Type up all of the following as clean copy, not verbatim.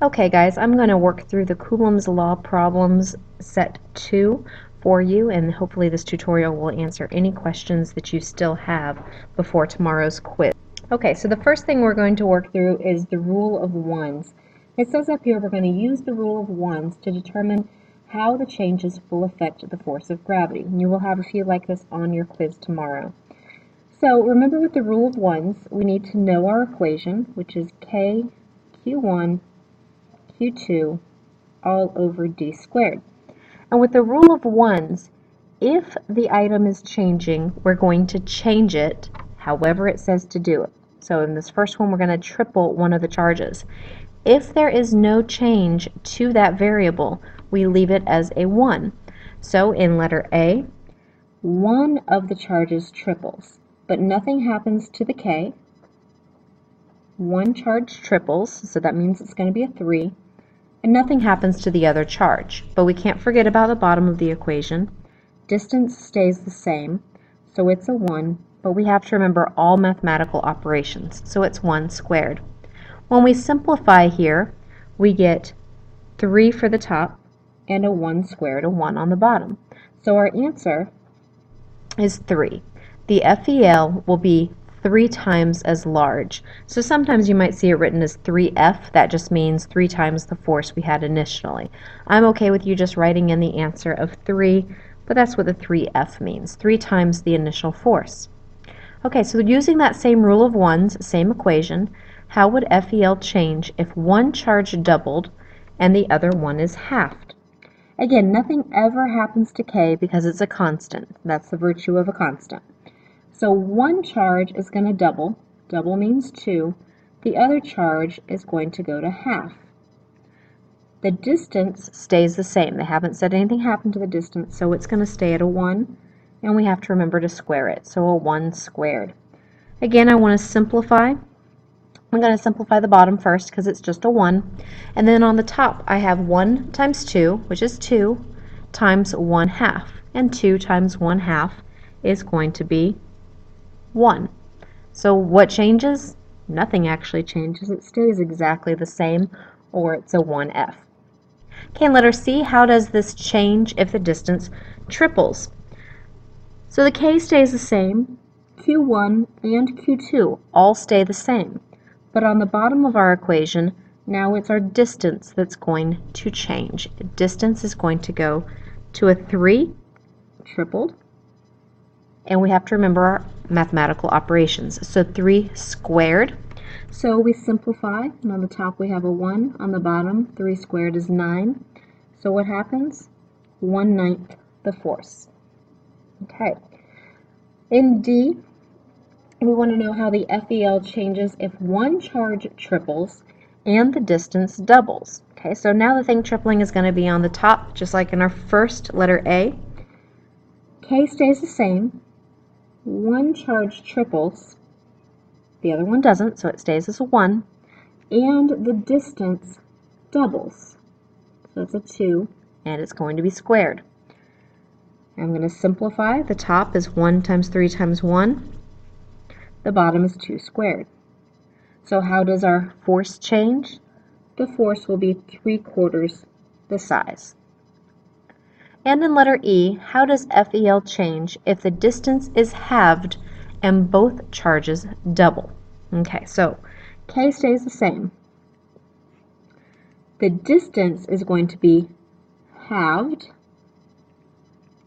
Okay guys, I'm going to work through the Coulomb's Law problems set 2 for you, and hopefully this tutorial will answer any questions that you still have before tomorrow's quiz. Okay, so the first thing we're going to work through is the rule of ones. It says up here we're going to use the rule of ones to determine how the changes will affect the force of gravity. And you will have a few like this on your quiz tomorrow. So remember, with the rule of ones, we need to know our equation, which is k q1 q2 all over d squared. And with the rule of ones, if the item is changing, we're going to change it however it says to do it. So in this first one, we're going to triple one of the charges. If there is no change to that variable, we leave it as a 1. So in letter A, one of the charges triples, but nothing happens to the k. One charge triples, so that means it's going to be a 3. And nothing happens to the other charge. But we can't forget about the bottom of the equation. Distance stays the same, so it's a 1, but we have to remember all mathematical operations, so it's 1 squared. When we simplify here, we get 3 for the top and a 1 squared, a 1 on the bottom. So our answer is 3. The FEL will be 3 times as large. So sometimes you might see it written as 3F. That just means 3 times the force we had initially. I'm okay with you just writing in the answer of 3, but that's what the 3F means, 3 times the initial force. Okay, so using that same rule of ones, same equation, how would FEL change if one charge doubled and the other one is halved? Again, nothing ever happens to K because it's a constant. That's the virtue of a constant. So one charge is going to double. Double means 2. The other charge is going to go to half. The distance stays the same. They haven't said anything happened to the distance, so it's going to stay at a 1, and we have to remember to square it, so a 1 squared. Again, I want to simplify. I'm going to simplify the bottom first because it's just a 1, and then on the top I have 1 times 2, which is 2, times 1/2, and 2 times 1/2 is going to be 1. So what changes? Nothing actually changes. It stays exactly the same, or it's a 1F. Okay, in letter C, how does this change if the distance triples? So the K stays the same. Q1 and Q2 all stay the same. But on the bottom of our equation, now it's our distance that's going to change. Distance is going to go to a 3, tripled, and we have to remember our mathematical operations. So 3 squared. So we simplify, and on the top we have a 1. On the bottom, 3 squared is 9. So what happens? 1/9 the force. Okay. In D, we want to know how the FEL changes if one charge triples and the distance doubles. Okay, so now the thing tripling is going to be on the top, just like in our first letter A. K stays the same. One charge triples, the other one doesn't, so it stays as a 1, and the distance doubles. So it's a 2, and it's going to be squared. I'm going to simplify. The top is 1 times 3 times 1. The bottom is 2 squared. So how does our force change? The force will be 3/4 the size. And in letter E, how does FEL change if the distance is halved and both charges double? Okay, so K stays the same. The distance is going to be halved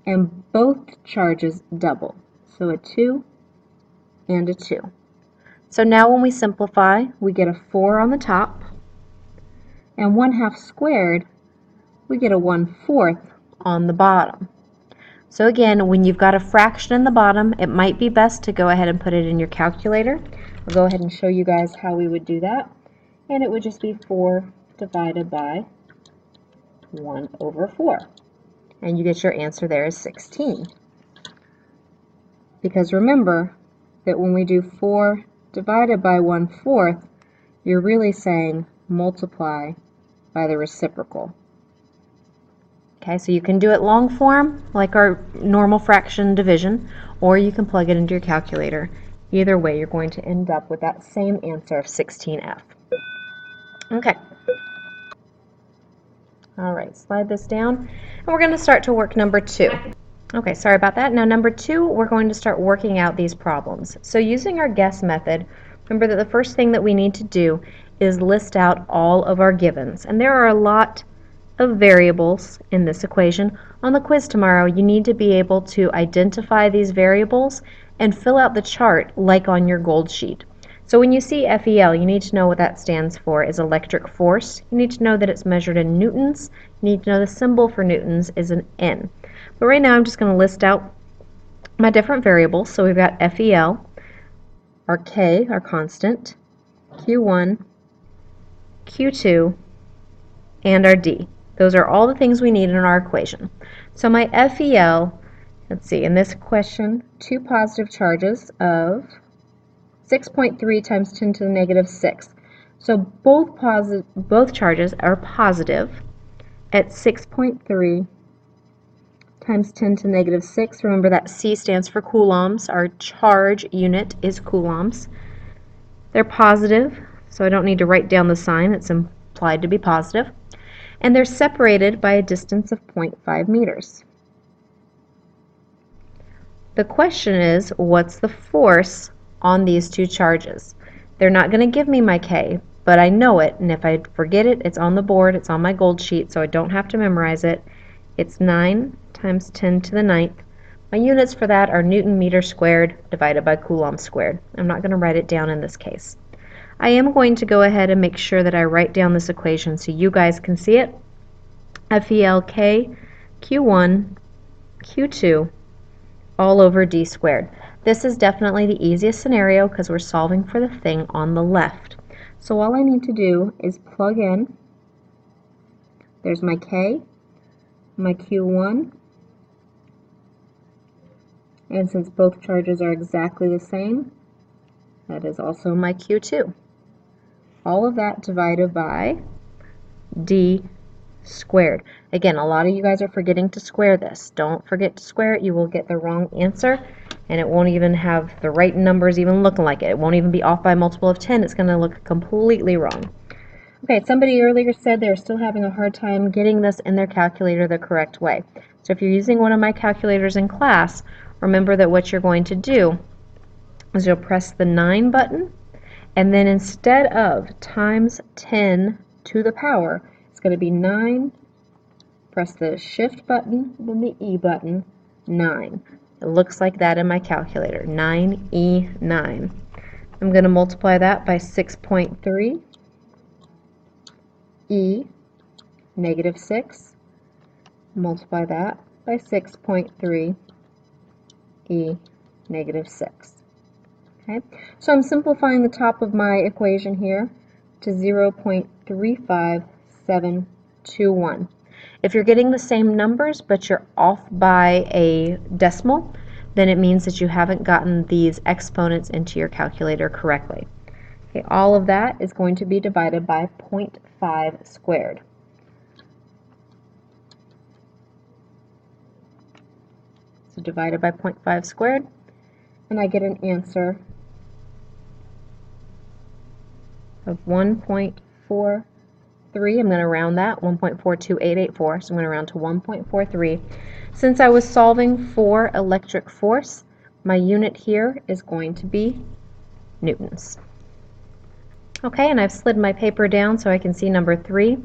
and both charges double. So a 2 and a 2. So now when we simplify, we get a 4 on the top, and 1/2 squared, we get a 1/4 on the bottom. So again, when you've got a fraction in the bottom, it might be best to go ahead and put it in your calculator. I'll go ahead and show you guys how we would do that. And it would just be 4 divided by 1/4. And you get your answer there is 16. Because remember that when we do 4 divided by 1/4, you're really saying multiply by the reciprocal. Okay, so you can do it long form, like our normal fraction division, or you can plug it into your calculator. Either way, you're going to end up with that same answer of 16F. Okay. All right, slide this down, and we're going to start to work number 2. Okay, sorry about that. Now number 2, we're going to start working out these problems. So using our guess method, remember that the first thing that we need to do is list out all of our givens. And there are a lot of variables in this equation. On the quiz tomorrow, you need to be able to identify these variables and fill out the chart like on your gold sheet. So when you see FEL, you need to know what that stands for is electric force. You need to know that it's measured in newtons. You need to know the symbol for newtons is an N. But right now I'm just going to list out my different variables. So we've got FEL, our K, our constant, Q1, Q2, and our D. Those are all the things we need in our equation. So my FEL, let's see, in this question, 2 positive charges of 6.3 times 10 to the negative 6. So both charges are positive at 6.3 times 10 to the negative 6. Remember that C stands for coulombs. Our charge unit is coulombs. They're positive, so I don't need to write down the sign. It's implied to be positive. And they're separated by a distance of 0.5 meters. The question is, what's the force on these 2 charges? They're not going to give me my K, but I know it, and if I forget it, it's on the board, it's on my gold sheet, so I don't have to memorize it. It's 9 times 10 to the 9th. My units for that are Newton meter squared divided by Coulomb squared. I'm not going to write it down in this case. I am going to go ahead and make sure that I write down this equation so you guys can see it. FELK Q1 Q2 all over D squared. This is definitely the easiest scenario because we're solving for the thing on the left. So all I need to do is plug in. There's my K, my Q1, and since both charges are exactly the same, that is also my Q2. All of that divided by D squared. Again, a lot of you guys are forgetting to square this. Don't forget to square it. You will get the wrong answer, and it won't even have the right numbers even looking like it. It won't even be off by a multiple of 10. It's going to look completely wrong. Okay, somebody earlier said they're still having a hard time getting this in their calculator the correct way. So if you're using one of my calculators in class, remember that what you're going to do is you'll press the 9 button, and then instead of times 10 to the power, it's going to be 9, press the shift button, then the E button, 9. It looks like that in my calculator, 9E9. I'm going to multiply that by 6.3, E, negative 6, multiply that by 6.3, E, negative 6. Okay, so I'm simplifying the top of my equation here to 0.35721. If you're getting the same numbers but you're off by a decimal, then it means that you haven't gotten these exponents into your calculator correctly. Okay, all of that is going to be divided by 0.5 squared. So divided by 0.5 squared, and I get an answer of 1.43. I'm going to round that, 1.42884, so I'm going to round to 1.43. Since I was solving for electric force, my unit here is going to be newtons. Okay, and I've slid my paper down so I can see number 3.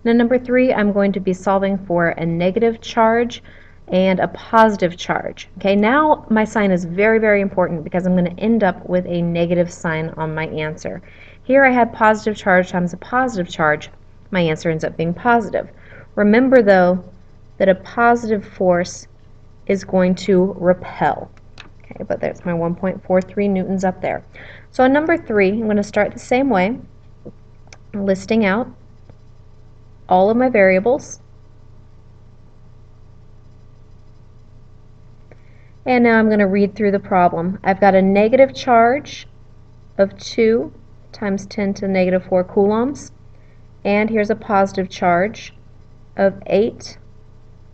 Now number 3, I'm going to be solving for a negative charge and a positive charge. Okay, now my sign is very, very important because I'm going to end up with a negative sign on my answer. Here I had positive charge times a positive charge. My answer ends up being positive. Remember though that a positive force is going to repel. Okay, but there's my 1.43 newtons up there. So on number 3, I'm going to start the same way, listing out all of my variables. And now I'm going to read through the problem. I've got a negative charge of 2 times 10 to the negative 4 coulombs. And here's a positive charge of 8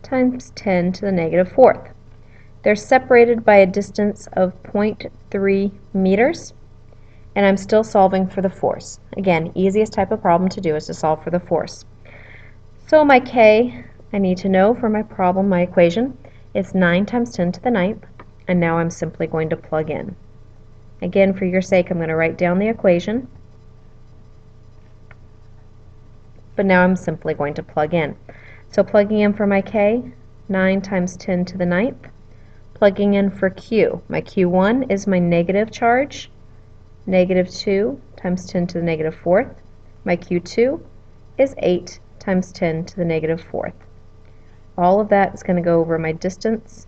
times 10 to the negative 4th. They're separated by a distance of 0.3 meters. And I'm still solving for the force. Again, easiest type of problem to do is to solve for the force. So my K, I need to know for my problem, my equation, is 9 times 10 to the 9th, and now I'm simply going to plug in. Again, for your sake, I'm going to write down the equation, but now I'm simply going to plug in. So plugging in for my K, 9 times 10 to the 9th. Plugging in for Q, my Q1 is my negative charge, negative 2 times 10 to the negative 4th. My Q2 is 8 times 10 to the negative 4th. All of that is going to go over my distance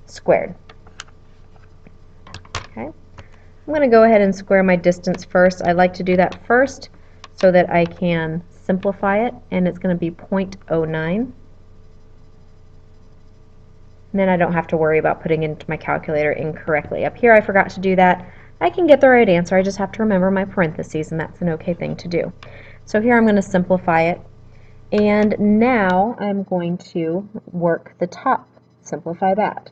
squared. Okay. I'm going to go ahead and square my distance first. I like to do that first so that I can simplify it, and it's going to be 0.09. And then I don't have to worry about putting it into my calculator incorrectly. Up here I forgot to do that. I can get the right answer, I just have to remember my parentheses, and that's an okay thing to do. So here I'm going to simplify it, and now I'm going to work the top, simplify that.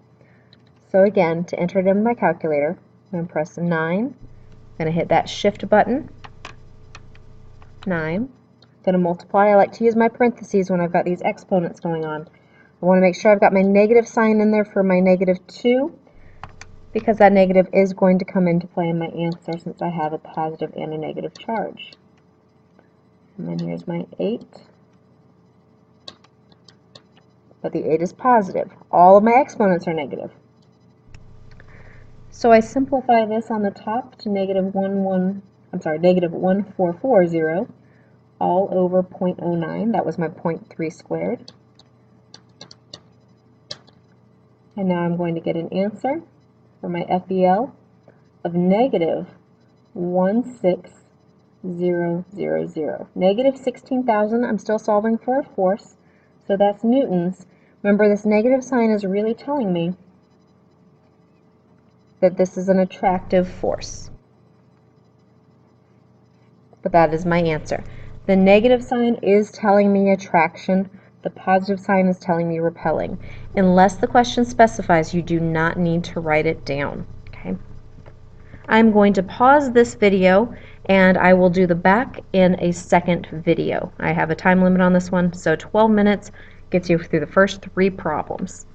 So again, to enter it in my calculator, I'm going to press 9, I'm going to hit that shift button, 9, I'm going to multiply. I like to use my parentheses when I've got these exponents going on. I want to make sure I've got my negative sign in there for my negative 2, because that negative is going to come into play in my answer since I have a positive and a negative charge. And then here's my 8. But the 8 is positive. All of my exponents are negative. So I simplify this on the top to negative 1440 all over 0.09. That was my 0.3 squared. And now I'm going to get an answer for my FEL of negative 16000. Negative 16,000, I'm still solving for a force, so that's newtons. Remember, this negative sign is really telling me that this is an attractive force. But that is my answer. The negative sign is telling me attraction. The positive sign is telling me repelling. Unless the question specifies, you do not need to write it down. Okay. I'm going to pause this video and I will do the back in a second video. I have a time limit on this one, so 12 minutes gets you through the first 3 problems.